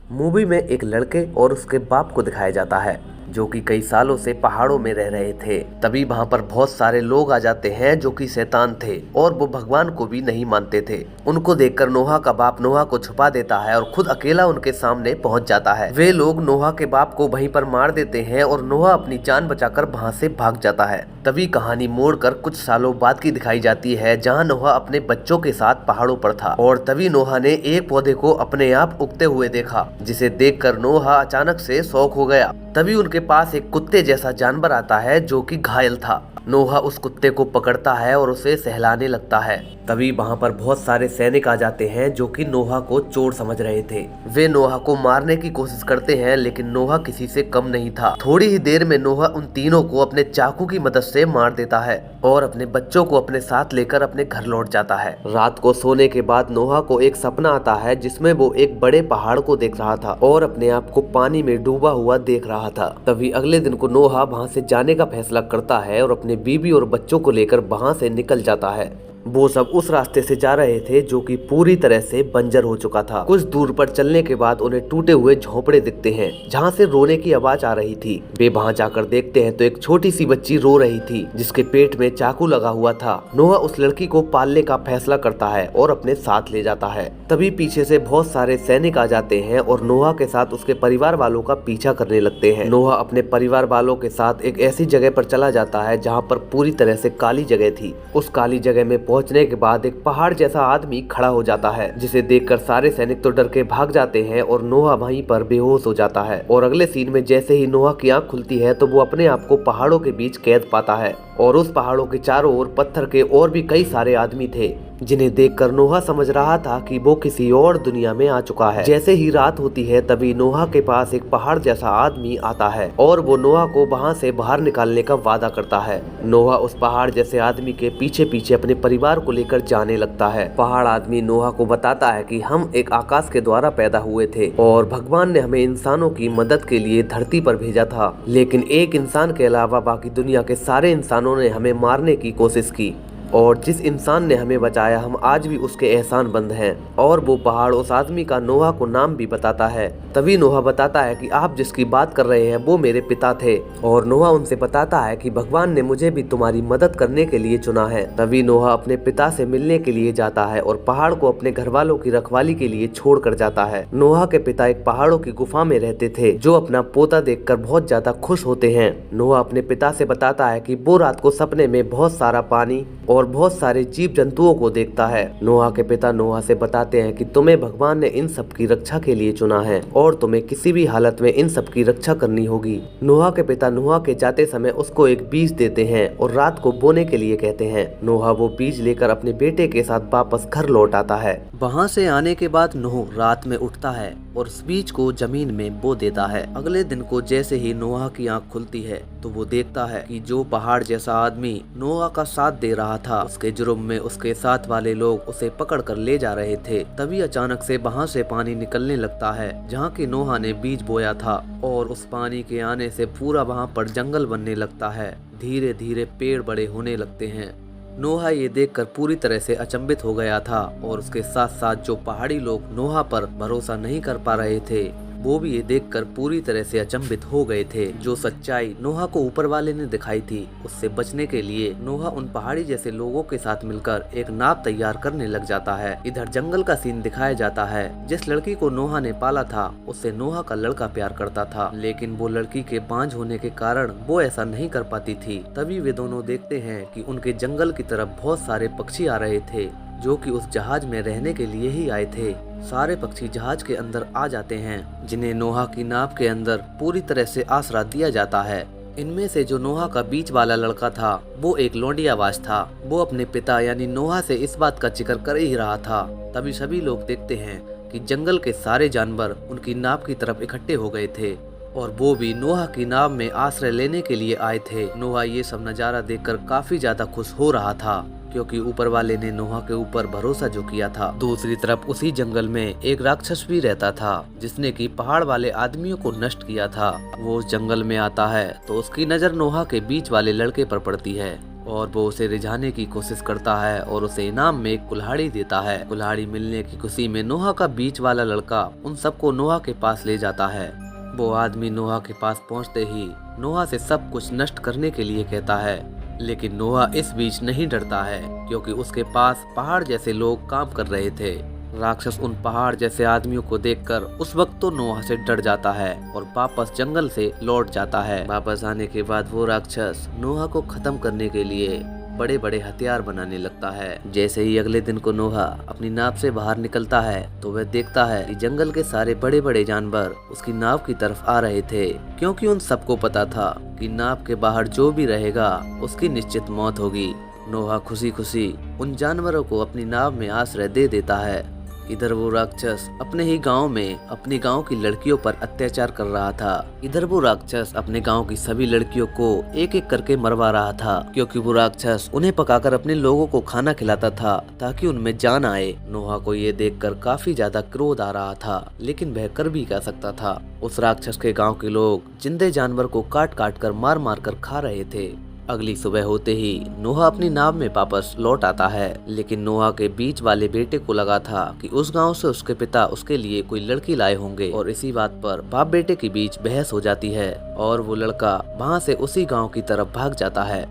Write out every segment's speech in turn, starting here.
Movie में एक लड़के और उसके बाप को दिखाया जाता है जो कि कई सालों से पहाड़ों में रह रहे थे। तभी वहां पर बहुत सारे लोग आ जाते हैं जो कि शैतान थे और वो भगवान को भी नहीं मानते थे। उनको देखकर नोहा का बाप नोहा को छुपा देता है और खुद अकेला उनके सामने पहुंच जाता है। वे लोग नोहा के बाप को वहीं पर मार देते हैं और नोहा अपनी जान बचाकर वहां से भाग जाता है। तभी कहानी मोड़कर कुछ सालों बाद की दिखाई जाती है जहाँ नोहा अपने बच्चों के साथ पहाड़ों पर था और तभी नोहा ने एक पौधे को अपने आप उगते हुए देखा, जिसे देखकर नोहा अचानक से शॉक हो गया। तभी उनके पास एक कुत्ते जैसा जानवर आता है जो कि घायल था। नोहा उस कुत्ते को पकड़ता है और उसे सहलाने लगता है। तभी वहां पर बहुत सारे सैनिक आ जाते हैं जो कि नोहा को चोर समझ रहे थे। वे नोहा को मारने की कोशिश करते हैं लेकिन नोहा किसी से कम नहीं था। थोड़ी ही देर में नोहा उन तीनों को अपने चाकू की मदद से मार देता है और अपने बच्चों को अपने साथ लेकर अपने घर लौट जाता है। रात को सोने के बाद नोहा को एक सपना आता है जिसमें वो एक बड़े पहाड़ को देख रहा था और अपने आप को पानी में डूबा हुआ देख रहा था। तभी अगले दिन को नोहा वहाँ से जाने का फैसला करता है और अपने बीवी और बच्चों को लेकर वहाँ से निकल जाता है। वो सब उस रास्ते से जा रहे थे जो कि पूरी तरह से बंजर हो चुका था। कुछ दूर पर चलने के बाद उन्हें टूटे हुए झोंपड़े दिखते हैं जहाँ से रोने की आवाज आ रही थी। वे वहाँ जाकर देखते हैं तो एक छोटी सी बच्ची रो रही थी जिसके पेट में चाकू लगा हुआ था। नोहा उस लड़की को पालने का फैसला करता है और अपने साथ ले जाता है। तभी पीछे से बहुत सारे सैनिक आ जाते हैं और नोहा के साथ उसके परिवार वालों का पीछा करने लगते हैं। नोहा अपने परिवार वालों के साथ एक ऐसी जगह पर चला जाता है जहाँ पर पूरी तरह से काली जगह थी। उस काली जगह में पहुंचने के बाद एक पहाड़ जैसा आदमी खड़ा हो जाता है जिसे देखकर सारे सैनिक तो डर के भाग जाते हैं और नोहा वहीं पर बेहोश हो जाता है। और अगले सीन में जैसे ही नोहा की आंख खुलती है तो वो अपने आप को पहाड़ों के बीच कैद पाता है और उस पहाड़ों के चारों ओर पत्थर के और भी कई सारे आदमी थे जिन्हें देखकर नोहा समझ रहा था कि वो किसी और दुनिया में आ चुका है। जैसे ही रात होती है तभी नोहा के पास एक पहाड़ जैसा आदमी आता है और वो नोहा को वहाँ से बाहर निकालने का वादा करता है। नोहा उस पहाड़ जैसे आदमी के पीछे पीछे अपने परिवार को लेकर जाने लगता है। पहाड़ आदमी नोहा को बताता है कि हम एक आकाश के द्वारा पैदा हुए थे और भगवान ने हमें इंसानों की मदद के लिए धरती पर भेजा था, लेकिन एक इंसान के अलावा बाकी दुनिया के सारे इंसानों ने हमें मारने की कोशिश की और जिस इंसान ने हमें बचाया हम आज भी उसके एहसानमंद हैं। और वो पहाड़ उस आदमी का नोहा को नाम भी बताता है। तभी नोहा बताता है कि आप जिसकी बात कर रहे हैं वो मेरे पिता थे और नोहा उनसे बताता है कि भगवान ने मुझे भी तुम्हारी मदद करने के लिए चुना है। तभी नोहा अपने पिता से मिलने के लिए जाता है और पहाड़ को अपने घर वालों की रखवाली के लिए छोड़ कर जाता है। नोहा के पिता एक पहाड़ों की गुफा में रहते थे जो अपना पोता देखकर बहुत ज्यादा खुश होते हैं। नोहा अपने पिता से बताता है कि वो रात को सपने में बहुत सारा पानी और बहुत सारे जीव जंतुओं को देखता है। नोहा के पिता नोहा से बताते हैं कि तुम्हें भगवान ने इन सब की रक्षा के लिए चुना है और तुम्हें किसी भी हालत में इन सब की रक्षा करनी होगी। नोहा के पिता नोहा के जाते समय उसको एक बीज देते हैं और रात को बोने के लिए कहते हैं। नोहा वो बीज लेकर अपने बेटे के साथ वापस घर लौट आता है। वहाँ से आने के बाद नोह रात में उठता है और उस बीज को जमीन में बो देता है। अगले दिन को जैसे ही नोहा की आंख खुलती है तो वो देखता है कि जो पहाड़ जैसा आदमी नोहा का साथ दे रहा था उसके जुर्म में उसके साथ वाले लोग उसे पकड़ कर ले जा रहे थे। तभी अचानक से वहाँ से पानी निकलने लगता है जहाँ की नोहा ने बीज बोया था और उस पानी के आने से पूरा वहाँ पर जंगल बनने लगता है। धीरे धीरे पेड़ बड़े होने लगते हैं। नोहा ये देखकर पूरी तरह से अचंभित हो गया था और उसके साथ साथ जो पहाड़ी लोग नोहा पर भरोसा नहीं कर पा रहे थे वो भी ये देखकर पूरी तरह से अचंभित हो गए थे। जो सच्चाई नोहा को ऊपर वाले ने दिखाई थी उससे बचने के लिए नोहा उन पहाड़ी जैसे लोगों के साथ मिलकर एक नाव तैयार करने लग जाता है। इधर जंगल का सीन दिखाया जाता है। जिस लड़की को नोहा ने पाला था उससे नोहा का लड़का प्यार करता था, लेकिन वो लड़की के बांझ होने के कारण वो ऐसा नहीं कर पाती थी। तभी वे दोनों देखते हैं कि उनके जंगल की तरफ बहुत सारे पक्षी आ रहे थे जो कि उस जहाज में रहने के लिए ही आए थे। सारे पक्षी जहाज के अंदर आ जाते हैं जिन्हें नोहा की नाव के अंदर पूरी तरह से आसरा दिया जाता है। इनमें से जो नोहा का बीच वाला लड़का था वो एक लौंडियाबाज था। वो अपने पिता यानी नोहा से इस बात का जिक्र कर ही रहा था। तभी सभी लोग देखते हैं कि जंगल के सारे जानवर उनकी नाव की तरफ इकट्ठे हो गए थे और वो भी नोहा की नाव में आश्रय लेने के लिए आए थे। नोहा ये सब नजारा देखकर काफी ज्यादा खुश हो रहा था क्योंकि ऊपर वाले ने नोहा के ऊपर भरोसा जो किया था। दूसरी तरफ उसी जंगल में एक राक्षस भी रहता था जिसने कि पहाड़ वाले आदमियों को नष्ट किया था। वो उस जंगल में आता है तो उसकी नजर नोहा के बीच वाले लड़के पर पड़ती है और वो उसे रिझाने की कोशिश करता है और उसे इनाम में एक कुल्हाड़ी देता है। कुल्हाड़ी मिलने की खुशी में नोहा का बीच वाला लड़का उन सबको नोहा के पास ले जाता है। वो आदमी नोहा के पास पहुंचते ही नोहा से सब कुछ नष्ट करने के लिए कहता है, लेकिन नोहा इस बीच नहीं डरता है क्योंकि उसके पास पहाड़ जैसे लोग काम कर रहे थे। राक्षस उन पहाड़ जैसे आदमियों को देखकर उस वक्त तो नोहा से डर जाता है और वापस जंगल से लौट जाता है। वापस आने के बाद वो राक्षस नोहा को खत्म करने के लिए बड़े बड़े हथियार बनाने लगता है। जैसे ही अगले दिन को नोहा अपनी नाव से बाहर निकलता है तो वह देखता है कि जंगल के सारे बड़े बड़े जानवर उसकी नाव की तरफ आ रहे थे, क्योंकि उन सबको पता था कि नाव के बाहर जो भी रहेगा उसकी निश्चित मौत होगी। नोहा खुशी खुशी उन जानवरों को अपनी नाव में आश्रय दे देता है। इधर वो राक्षस अपने ही गांव में अपनी गांव की लड़कियों पर अत्याचार कर रहा था। इधर वो राक्षस अपने गांव की सभी लड़कियों को एक एक करके मरवा रहा था, क्योंकि वो राक्षस उन्हें पकाकर अपने लोगों को खाना खिलाता था ताकि उनमें जान आए। नोहा को ये देखकर काफी ज्यादा क्रोध आ रहा था, लेकिन वह कर भी क्या सकता था। उस राक्षस के गाँव के लोग जिंदे जानवर को काट काट कर मार मार कर खा रहे थे। अगली सुबह होते ही नोहा अपनी नाव में वापस लौट आता है, लेकिन नोहा के बीच वाले बेटे को लगा था कि उस गांव से उसके पिता उसके लिए कोई लड़की लाए होंगे और इसी बात पर बाप बेटे के बीच बहस हो जाती है और वो लड़का वहां से उसी गांव की तरफ भाग जाता है।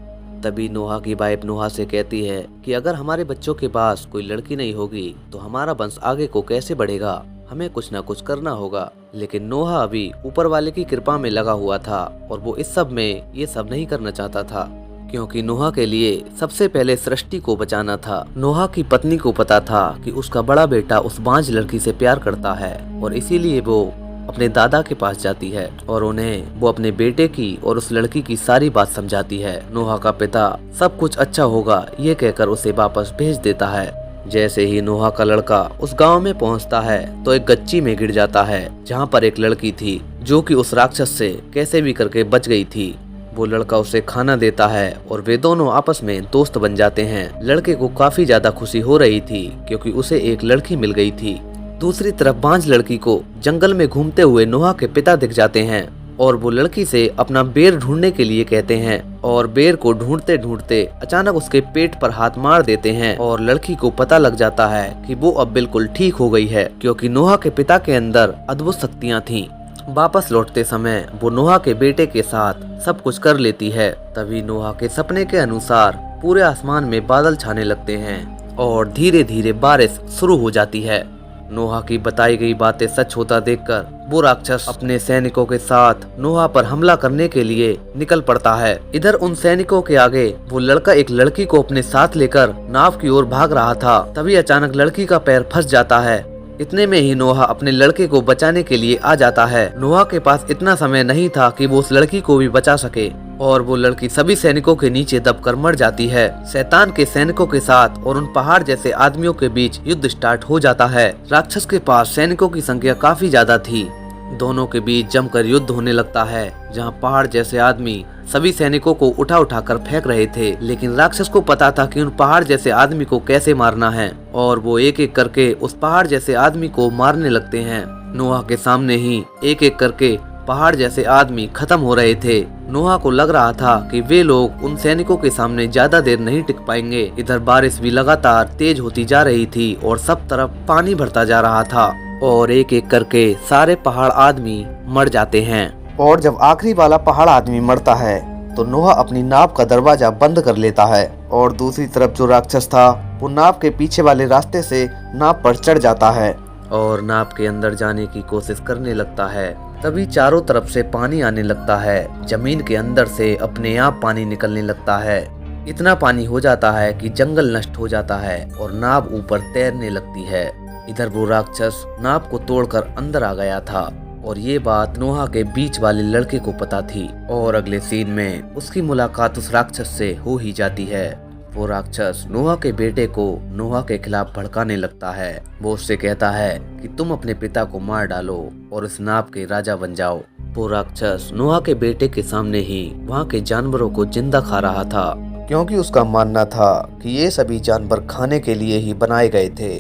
तभी नोहा की वाइफ नोहा से कहती है कि अगर हमारे बच्चों के पास कोई लड़की नहीं होगी तो हमारा वंश आगे को कैसे बढ़ेगा, हमें कुछ ना कुछ करना होगा। लेकिन नोहा अभी ऊपर वाले की कृपा में लगा हुआ था और वो इस सब में ये सब नहीं करना चाहता था, क्योंकि नोहा के लिए सबसे पहले सृष्टि को बचाना था। नोहा की पत्नी को पता था कि उसका बड़ा बेटा उस बांझ लड़की से प्यार करता है और इसीलिए वो अपने दादा के पास जाती है और उन्हें वो अपने बेटे की और उस लड़की की सारी बात समझाती है। नोहा का पिता सब कुछ अच्छा होगा ये कहकर उसे वापस भेज देता है। जैसे ही नोहा का लड़का उस गांव में पहुंचता है तो एक गच्ची में गिर जाता है, जहां पर एक लड़की थी जो कि उस राक्षस से कैसे भी करके बच गई थी। वो लड़का उसे खाना देता है और वे दोनों आपस में दोस्त बन जाते हैं। लड़के को काफी ज्यादा खुशी हो रही थी क्योंकि उसे एक लड़की मिल गई थी। दूसरी तरफ बांझ लड़की को जंगल में घूमते हुए नोहा के पिता दिख जाते हैं और वो लड़की से अपना बेर ढूंढने के लिए कहते हैं और बेर को ढूंढते ढूंढते अचानक उसके पेट पर हाथ मार देते हैं और लड़की को पता लग जाता है कि वो अब बिल्कुल ठीक हो गई है, क्योंकि नोहा के पिता के अंदर अद्भुत शक्तियां थीं। वापस लौटते समय वो नोहा के बेटे के साथ सब कुछ कर लेती है। तभी नोहा के सपने के अनुसार पूरे आसमान में बादल छाने लगते हैं और धीरे धीरे बारिश शुरू हो जाती है। नोहा की बताई गई बातें सच होता देखकर वो राक्षस अपने सैनिकों के साथ नोहा पर हमला करने के लिए निकल पड़ता है। इधर उन सैनिकों के आगे वो लड़का एक लड़की को अपने साथ लेकर नाव की ओर भाग रहा था। तभी अचानक लड़की का पैर फंस जाता है। इतने में ही नोहा अपने लड़के को बचाने के लिए आ जाता है। नोहा के पास इतना समय नहीं था कि वो उस लड़की को भी बचा सके और वो लड़की सभी सैनिकों के नीचे दबकर मर जाती है। शैतान के सैनिकों के साथ और उन पहाड़ जैसे आदमियों के बीच युद्ध स्टार्ट हो जाता है। राक्षस के पास सैनिकों की संख्या काफी ज्यादा थी। दोनों के बीच जमकर युद्ध होने लगता है, जहां पहाड़ जैसे आदमी सभी सैनिकों को उठा उठा कर फेंक रहे थे, लेकिन राक्षस को पता था कि उन पहाड़ जैसे आदमी को कैसे मारना है और वो एक एक करके उस पहाड़ जैसे आदमी को मारने लगते हैं। नोहा के सामने ही एक एक करके पहाड़ जैसे आदमी खत्म हो रहे थे। नोहा को लग रहा था कि वे लोग उन सैनिकों के सामने ज्यादा देर नहीं टिक पाएंगे। इधर बारिश भी लगातार तेज होती जा रही थी और सब तरफ पानी भरता जा रहा था और एक एक करके सारे पहाड़ आदमी मर जाते हैं। और जब आखिरी वाला पहाड़ आदमी मरता है तो नोहा अपनी नाव का दरवाजा बंद कर लेता है और दूसरी तरफ जो राक्षस था वो नाव के पीछे वाले रास्ते से नाव पर चढ़ जाता है और नाव के अंदर जाने की कोशिश करने लगता है। तभी चारों तरफ से पानी आने लगता है। जमीन के अंदर से अपने आप पानी निकलने लगता है। इतना पानी हो जाता है कि जंगल नष्ट हो जाता है और नाव ऊपर तैरने लगती है। इधर वो राक्षस नाव को तोड़कर अंदर आ गया था और ये बात नोहा के बीच वाले लड़के को पता थी और अगले सीन में उसकी मुलाकात उस राक्षस से हो ही जाती है। वो राक्षस नोहा के बेटे को नोहा के खिलाफ भड़काने लगता है। वो उससे कहता है कि तुम अपने पिता को मार डालो और इस नाव के राजा बन जाओ। वो राक्षस नोहा के बेटे के सामने ही वहाँ के जानवरों को जिंदा खा रहा था, क्योंकि उसका मानना था कि ये सभी जानवर खाने के लिए ही बनाए गए थे।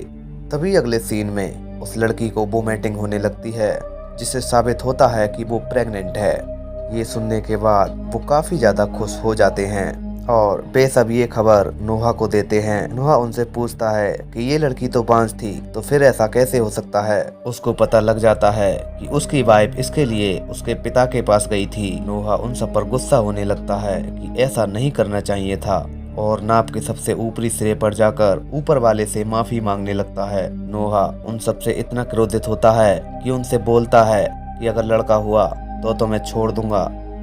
तभी अगले सीन में उस लड़की को वोमिटिंग होने लगती है, जिससे साबित होता है कि वो प्रेग्नेंट है। ये सुनने के बाद वो काफी ज्यादा खुश हो जाते हैं और बेसब ये खबर नोहा को देते हैं। नोहा उनसे पूछता है कि ये लड़की तो बांझ थी, तो फिर ऐसा कैसे हो सकता है। उसको पता लग जाता है कि उसकी वाइफ इसके लिए उसके पिता के पास गई थी। नोहा उन सब पर गुस्सा होने लगता है कि ऐसा नहीं करना चाहिए था और नाव के सबसे ऊपरी सिरे पर जाकर ऊपर वाले से माफी मांगने लगता है। नोहा उन सब से इतना क्रोधित होता है कि उनसे बोलता है कि अगर लड़का हुआ तो मैं छोड़ दूंगा,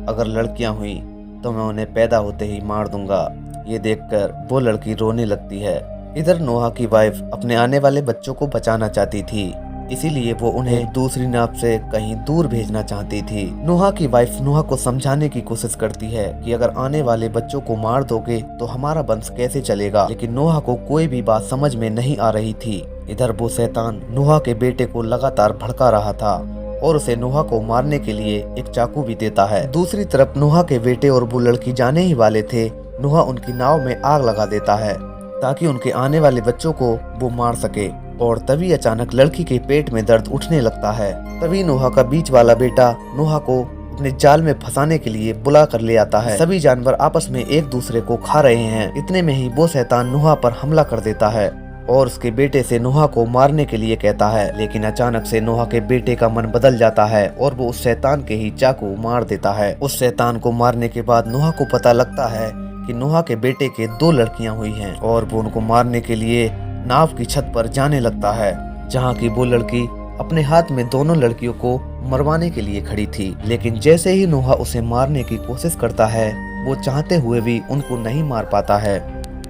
अगर लड़कियां हुई तो मैं उन्हें पैदा होते ही मार दूंगा। ये देखकर वो लड़की रोने लगती है। इधर नोहा की वाइफ अपने आने वाले बच्चों को बचाना चाहती थी, इसीलिए वो उन्हें दूसरी नाव से कहीं दूर भेजना चाहती थी। नोहा की वाइफ नोहा को समझाने की कोशिश करती है कि अगर आने वाले बच्चों को मार दोगे तो हमारा वंश कैसे चलेगा, लेकिन नोहा को कोई भी बात समझ में नहीं आ रही थी। इधर वो शैतान नोहा के बेटे को लगातार भड़का रहा था और उसे नोहा को मारने के लिए एक चाकू भी देता है। दूसरी तरफ नोहा के बेटे और वो लड़की जाने ही वाले थे। नोहा उनकी नाव में आग लगा देता है ताकि उनके आने वाले बच्चों को वो मार सके। और तभी अचानक लड़की के पेट में दर्द उठने लगता है। तभी नोहा का बीच वाला बेटा नोहा को अपने जाल में फंसाने के लिए बुला कर ले आता है। सभी जानवर आपस में एक दूसरे को खा रहे हैं। इतने में ही वो शैतान नोहा पर हमला कर देता है और उसके बेटे से नोहा को मारने के लिए कहता है, लेकिन अचानक से नोहा के बेटे का मन बदल जाता है और वो उस शैतान के ही चाकू मार देता है। उस शैतान को मारने के बाद नोहा को पता लगता है कि नोहा के बेटे के 2 लड़कियां हुई हैं और वो उनको मारने के लिए नाव की छत पर जाने लगता है, जहाँ की वो लड़की अपने हाथ में दोनों लड़कियों को मरवाने के लिए खड़ी थी। लेकिन जैसे ही नोहा उसे मारने की कोशिश करता है, वो चाहते हुए भी उनको नहीं मार पाता है,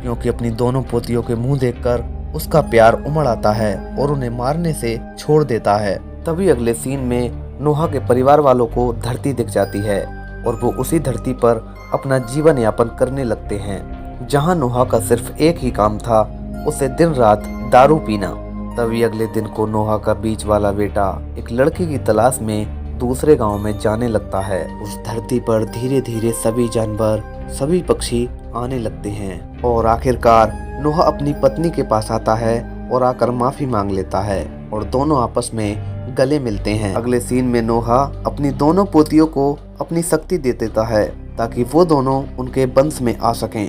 क्योंकि अपनी दोनों पोतियों के मुंह देखकर उसका प्यार उमड़ आता है और उन्हें मारने से छोड़ देता है। तभी अगले सीन में नोहा के परिवार वालों को धरती दिख जाती है और वो उसी धरती पर अपना जीवन यापन करने लगते हैं, जहाँ नोहा का सिर्फ एक ही काम था, उसे दिन रात दारू पीना। तभी अगले दिन को नोहा का बीच वाला बेटा एक लड़की की तलाश में दूसरे गांव में जाने लगता है। उस धरती पर धीरे धीरे सभी जानवर, सभी पक्षी आने लगते हैं और आखिरकार नोहा अपनी पत्नी के पास आता है और आकर माफी मांग लेता है और दोनों आपस में गले मिलते हैं। अगले सीन में नोहा अपनी दोनों पोतियों को अपनी शक्ति दे देता है ताकि वो दोनों उनके वंश में आ सकें